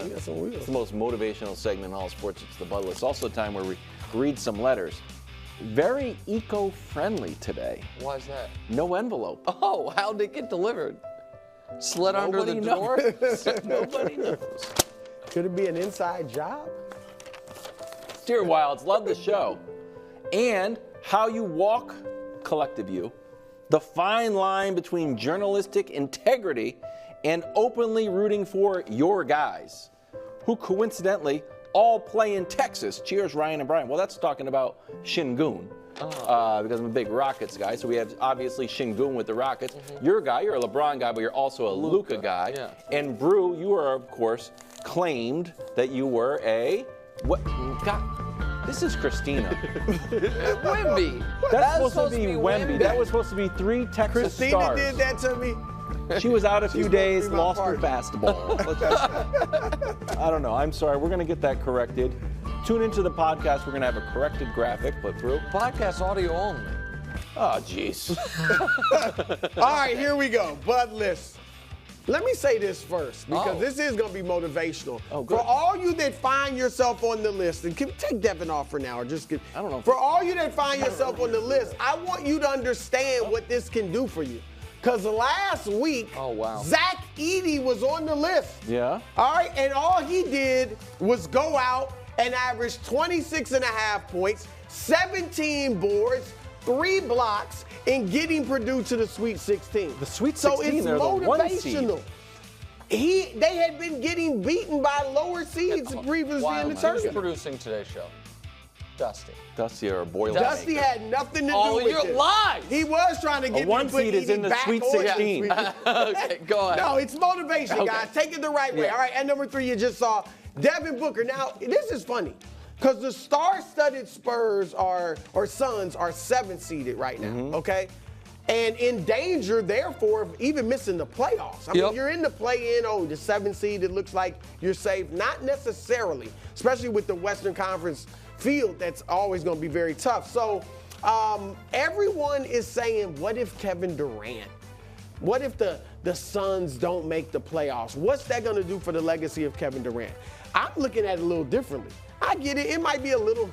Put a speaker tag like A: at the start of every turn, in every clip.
A: We got some wheels.
B: It's the most motivational segment in all sports. It's the Bud List. Also a time where we read some letters. Very eco-friendly today.
C: Why is that?
B: No envelope.
C: Oh, how'd it get delivered? Slid under the door?
B: Nobody knows.
A: Could it be an inside job?
B: Dear Wilds, love the show. And how you walk, collective you, the fine line between journalistic integrity and openly rooting for your guys, who coincidentally all play in Texas. Cheers, Ryan and Brian. Well, that's talking about Shingun. Because I'm a big Rockets guy, so we have obviously Shingun with the Rockets. You're a guy, you're a LeBron guy, but you're also a Luka guy.
C: Yeah.
B: And Brou, you are, of course, claimed that you were a, what, God, this is Christina.
C: Wemby.
B: That's supposed to be Wemby. That was supposed to be 3 Texas
A: Christina
B: stars.
A: did that to me.
B: She was out a few days,
A: my
B: lost her
A: partner.
B: basketball. I don't know. I'm sorry. We're going to get that corrected. Tune into the podcast. We're going to have a corrected graphic, but Brou.
C: Podcast audio only.
B: Oh, jeez.
A: All right, here we go. Bud List. Let me say this first, because
C: Oh.
A: this is going to be motivational.
B: Oh, good.
A: For all you that find yourself on the list, and take Devin off for now, or just get,
B: I don't know.
A: For all you that find yourself on the list, I want you to understand what this can do for you. Because last week,
C: Oh, wow.
A: Zach Edey was on the list.
B: Yeah?
A: All right, and all he did was go out and average 26.5 points, 17 boards, 3 blocks, and getting Purdue to the Sweet 16.
B: The Sweet
A: So
B: 16,
A: it's
B: they're the 1 seed.
A: motivational. They had been getting beaten by lower seeds previously in the
C: Who's
A: tournament.
C: producing today's show? Dusty.
B: Dusty or Boilermaker.
A: Dusty had nothing to do
C: Oh,
A: with
C: you're
A: it.
C: live.
A: He was trying to get
B: A 1
A: me to put
B: seed is
A: Edey
B: in the
A: back
B: Sweet
A: on the
B: 16.
C: Okay, go ahead.
A: No, it's motivation,
C: Okay.
A: guys. Take it the right way.
B: Yeah.
A: All right, at number 3, you just saw Devin Booker. Now, this is funny, because the star-studded Spurs or Suns are 7th seeded right now, okay? And in danger, therefore, of even missing the playoffs. I mean, you're in the play-in, the 7th seed, it looks like you're safe. Not necessarily, especially with the Western Conference field that's always going to be very tough. So everyone is saying, what if Kevin Durant? What if the Suns don't make the playoffs? What's that going to do for the legacy of Kevin Durant? I'm looking at it a little differently. I get it. It might be a little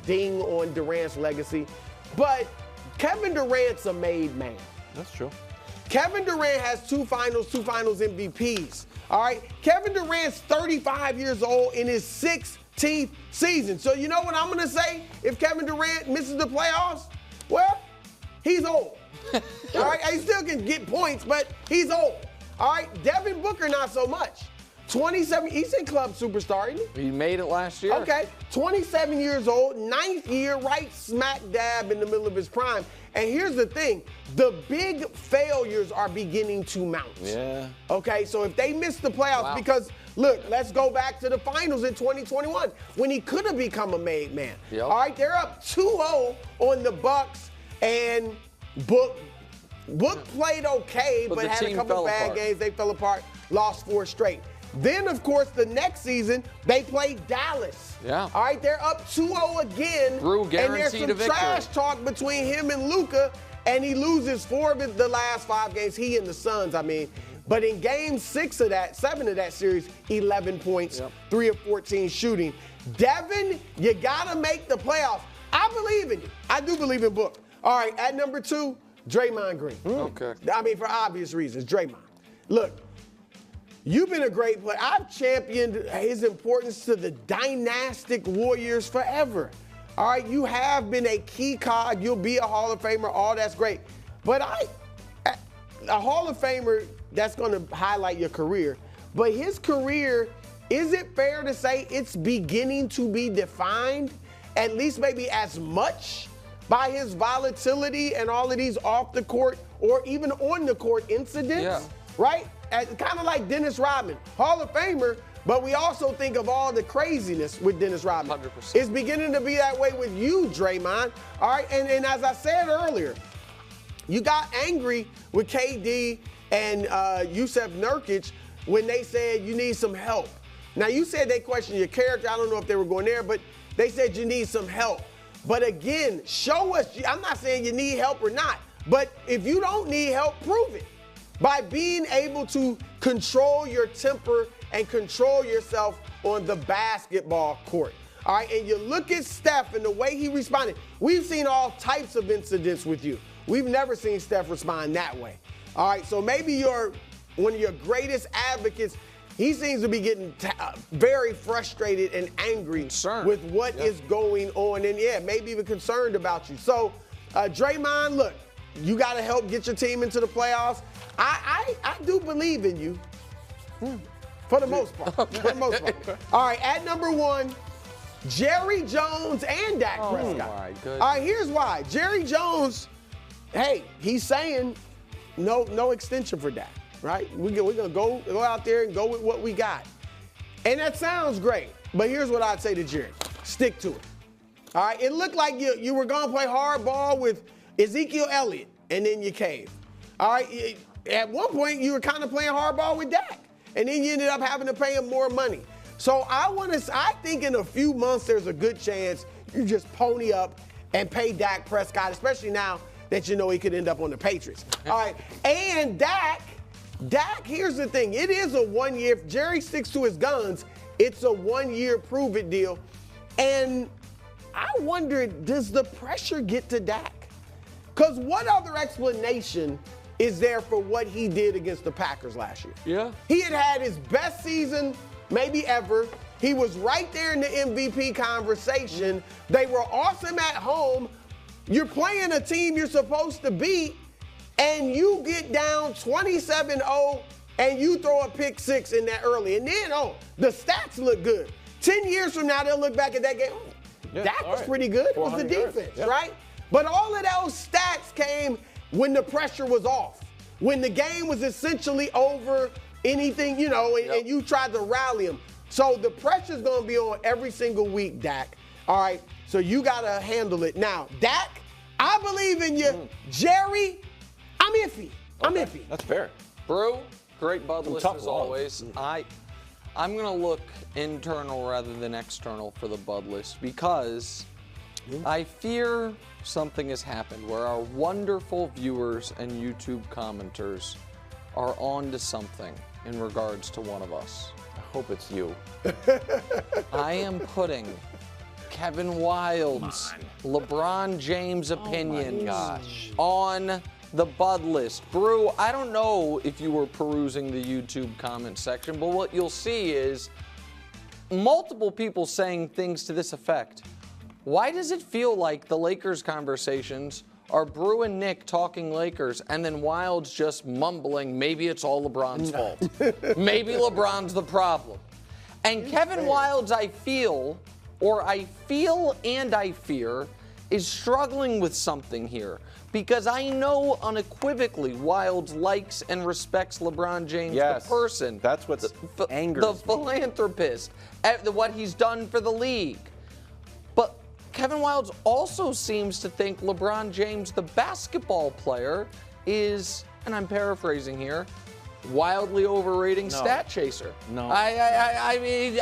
A: ding on Durant's legacy, but Kevin Durant's a made man.
B: That's true.
A: Kevin Durant has 2 finals MVPs. All right? Kevin Durant's 35 years old in his 16th season. So you know what I'm going to say if Kevin Durant misses the playoffs? Well, he's old. All right? He still can get points, but he's old. All right? Devin Booker, not so much. 27, he's a club superstar, isn't he?
C: He made it last year.
A: Okay, 27 years old, 9th year, right smack dab in the middle of his prime. And here's the thing, the big failures are beginning to mount.
B: Yeah.
A: Okay, so if they miss the playoffs,
C: Wow.
A: because look, let's go back to the finals in 2021 when he could have become a made man.
C: Yep.
A: All right, they're up 2-0 on the Bucks, and Book played okay,
C: But
A: but
C: the
A: had a
C: team
A: couple
C: fell
A: bad
C: apart.
A: games. They fell apart, lost 4 straight. Then, of course, the next season, they played Dallas.
C: Yeah.
A: All right, they're up 2-0 again.
C: Brou
A: and there's
C: guaranteed
A: some
C: a victory.
A: trash talk between him and Luka, and he loses 4 of the last 5 games, he and the Suns, I mean. But in game 7 of that series, 11 points, 3 of 14 shooting. Devin, you got to make the playoffs. I believe in you. I do believe in Book. All right, at number 2, Draymond Green.
C: Okay.
A: I mean, for obvious reasons, Draymond. Look, you've been a great player. I've championed his importance to the dynastic Warriors forever. All right, you have been a key cog. You'll be a Hall of Famer. All that's great. But a Hall of Famer, that's going to highlight your career. But his career, is it fair to say it's beginning to be defined, at least maybe as much, by his volatility and all of these off the court or even on the court incidents?
C: Yeah.
A: Right? Kind of like Dennis Rodman, Hall of Famer, but we also think of all the craziness with Dennis Rodman.
C: 100%.
A: It's beginning to be that way with you, Draymond. All right, and as I said earlier, you got angry with KD and Yusuf Nurkic when they said you need some help. Now, you said they questioned your character. I don't know if they were going there, but they said you need some help. But again, show us. I'm not saying you need help or not, but if you don't need help, prove it by being able to control your temper and control yourself on the basketball court. All right, and you look at Steph and the way he responded. We've seen all types of incidents with you. We've never seen Steph respond that way. All right, so maybe you're one of your greatest advocates. He seems to be getting very frustrated and angry with what is going on, and maybe even concerned about you. So, Draymond, look, you got to help get your team into the playoffs. I do believe in you, for the most part. All right, at number 1, Jerry Jones and Dak Prescott.
C: My goodness.
A: All right, here's why. Jerry Jones, hey, he's saying no extension for Dak, right? We're going to go out there and go with what we got. And that sounds great, but here's what I'd say to Jerry. Stick to it. All right, it looked like you were going to play hardball with Ezekiel Elliott, and then you caved. All right, at one point, you were kind of playing hardball with Dak, and then you ended up having to pay him more money. So I think in a few months, there's a good chance you just pony up and pay Dak Prescott, especially now that you know he could end up on the Patriots. All right, and Dak, here's the thing. It is a 1 year. If Jerry sticks to his guns, it's a 1 year prove-it deal. And I wonder, does the pressure get to Dak? Because what other explanation is there for what he did against the Packers last year?
C: Yeah.
A: He had his best season maybe ever. He was right there in the MVP conversation. They were awesome at home. You're playing a team you're supposed to beat, and you get down 27-0, and you throw a pick 6 in that early. And then, the stats look good. 10 years from now, they'll look back at that game. Dak was pretty good. It was the defense, right? But all of those stats came when the pressure was off, when the game was essentially over, anything, and you tried to rally them. So the pressure's going to be on every single week, Dak. All right, so you got to handle it. Now, Dak, I believe in you. Jerry, I'm iffy. I'm iffy.
B: That's fair.
C: Brou, great bud list as always. I'm going to look internal rather than external for the bud list because I fear something has happened where our wonderful viewers and YouTube commenters are on to something in regards to one of us.
B: I hope it's you.
C: I am putting Kevin Wild's LeBron James opinion on the bud list. Brou, I don't know if you were perusing the YouTube comment section, but what you'll see is multiple people saying things to this effect. Why does it feel like the Lakers conversations are Brou and Nick talking Lakers and then Wild's just mumbling, maybe it's all LeBron's fault. Maybe LeBron's the problem. And Kevin Wild's I feel and I fear, is struggling with something here. Because I know unequivocally Wild likes and respects LeBron James, the person.
B: That's what's angers
C: the philanthropist, what he's done for the league. But Kevin Wildes also seems to think LeBron James, the basketball player, is, and I'm paraphrasing here, wildly overrating stat chaser.
B: No.
C: I mean,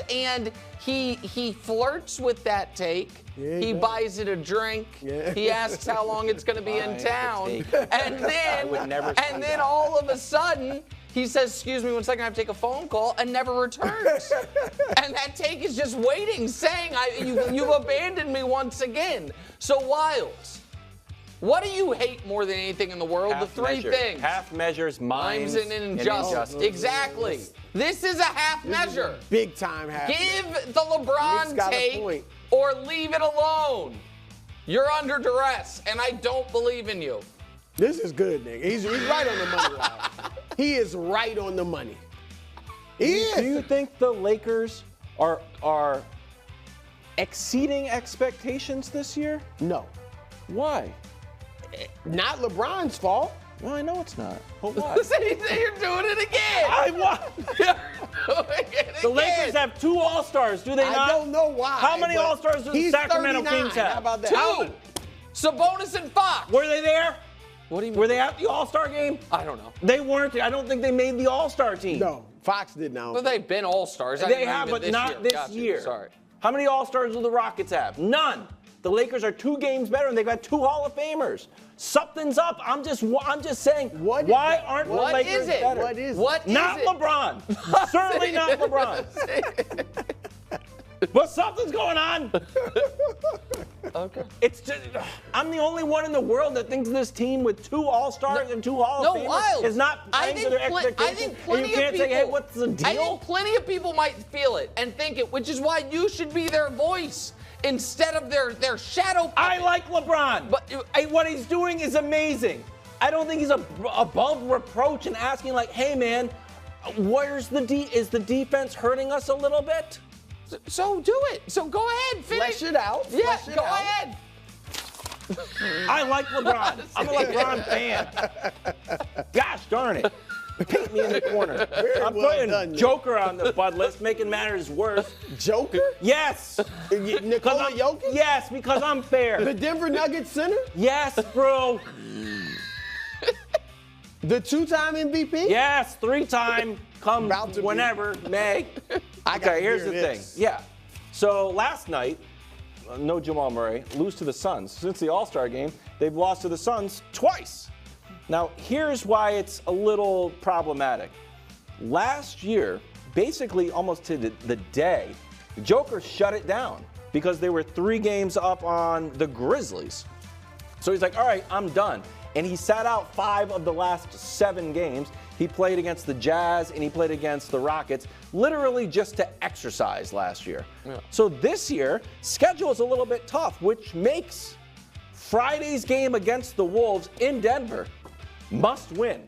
C: and he flirts with that take.
A: Yeah,
C: he buys it a drink.
A: Yeah.
C: He asks how long it's going to be in town. And then
B: that.
C: all of a sudden, he says, excuse me 1 second, I have to take a phone call, and never returns. And that take is just waiting, saying, you've abandoned me once again. So, Wildes, what do you hate more than anything in the world?
B: Half
C: the three
B: measure.
C: things.
B: Half measures, mimes,
C: and injustice. Exactly. This is a half measure.
A: Big time half.
C: Give the LeBron take or leave it alone. You're under duress, and I don't believe in you.
A: This is good, nigga. He's right on the money line. He is right on the money. He is.
B: Do you think the Lakers are exceeding expectations this year?
A: No.
B: Why?
A: Not LeBron's fault.
B: Well, I know it's not. But why?
C: You're doing it again.
B: The Lakers have 2 All-Stars, do they not?
A: I don't know why.
B: How many All-Stars do the Sacramento
A: 39.
B: Kings have?
A: How about that?
C: 2. Sabonis and Fox.
B: Were they there?
C: What do you mean?
B: Were they at the All-Star game?
C: I don't know.
B: They weren't. I don't think they made the All-Star team.
A: No, Fox did now.
C: But they've been All-Stars.
B: They have, but not this year.
C: Sorry.
B: How many All-Stars do the Rockets have? None. The Lakers are 2 games better, and they've got 2 Hall of Famers. Something's up. I'm just saying. Why aren't the Lakers better?
A: What is
B: it? Not LeBron. Certainly not LeBron. But something's going on.
C: Okay.
B: It's just, I'm the only one in the world that thinks this team with 2 All-Stars and 2 Hall of Famers is not playing to their expectations.
C: I think plenty
B: and you can't
C: of people,
B: say, hey, what's the deal?
C: I think plenty of people might feel it and think it, which is why you should be their voice instead of their shadow puppet.
B: I like LeBron. But what he's doing is amazing. I don't think he's above reproach in asking, like, hey, man, is the defense hurting us a little bit?
C: So do it. So go ahead, finish.
A: Flesh it out.
C: Yeah,
A: Flesh it
C: go
A: out.
C: ahead.
B: I like LeBron. I'm a LeBron fan. Gosh darn it. Paint me in the corner. I'm putting Joker on the Bud list, making matters worse.
A: Joker?
B: Yes.
A: Nikola Jokic?
B: Yes, because I'm fair.
A: The Denver Nuggets center?
B: Yes, bro.
A: The 2-time MVP?
B: Yes, 3-time. Come whenever, May. Okay, here's the thing. Yeah. So last night, no Jamal Murray, lose to the Suns. Since the All-Star game, they've lost to the Suns twice. Now, here's why it's a little problematic. Last year, basically almost to the day, Joker shut it down because they were 3 games up on the Grizzlies. So he's like, all right, I'm done. And he sat out 5 of the last 7 games. He played against the Jazz and he played against the Rockets, literally just to exercise last year. Yeah. So this year, schedule is a little bit tough, which makes Friday's game against the Wolves in Denver must win.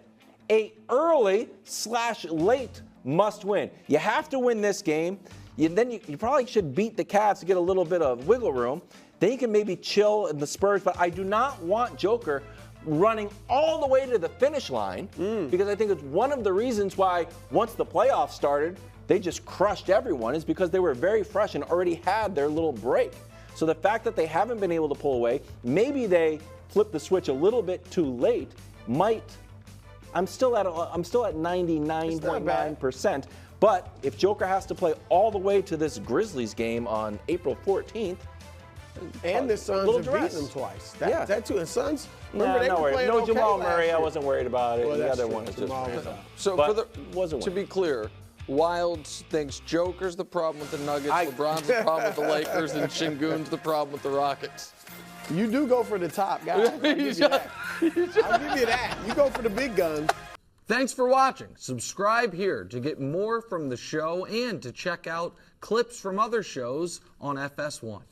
B: A early/late must win. You have to win this game. Then you probably should beat the Cavs to get a little bit of wiggle room. Then you can maybe chill in the Spurs, but I do not want Joker running all the way to the finish line because I think it's one of the reasons why once the playoffs started, they just crushed everyone is because they were very fresh and already had their little break. So the fact that they haven't been able to pull away, maybe they flipped the switch a little bit too late, I'm still at 99.9%. But if Joker has to play all the way to this Grizzlies game on April 14th,
A: and the Suns have beaten them twice. That too. And Suns, remember they were playing okay
B: Jamal Murray,
A: last
B: I
A: year.
B: wasn't worried about it.
A: Well,
B: the other
A: true.
B: one is just random.
C: So to be clear, Wild thinks Joker's the problem with the Nuggets, LeBron's the problem with the Lakers, and Şengün's the problem with the Rockets.
A: You do go for the top, guys. I'll give you that. I'll give you that. You go for the big guns.
C: Thanks for watching. Subscribe here to get more from the show and to check out clips from other shows on FS1.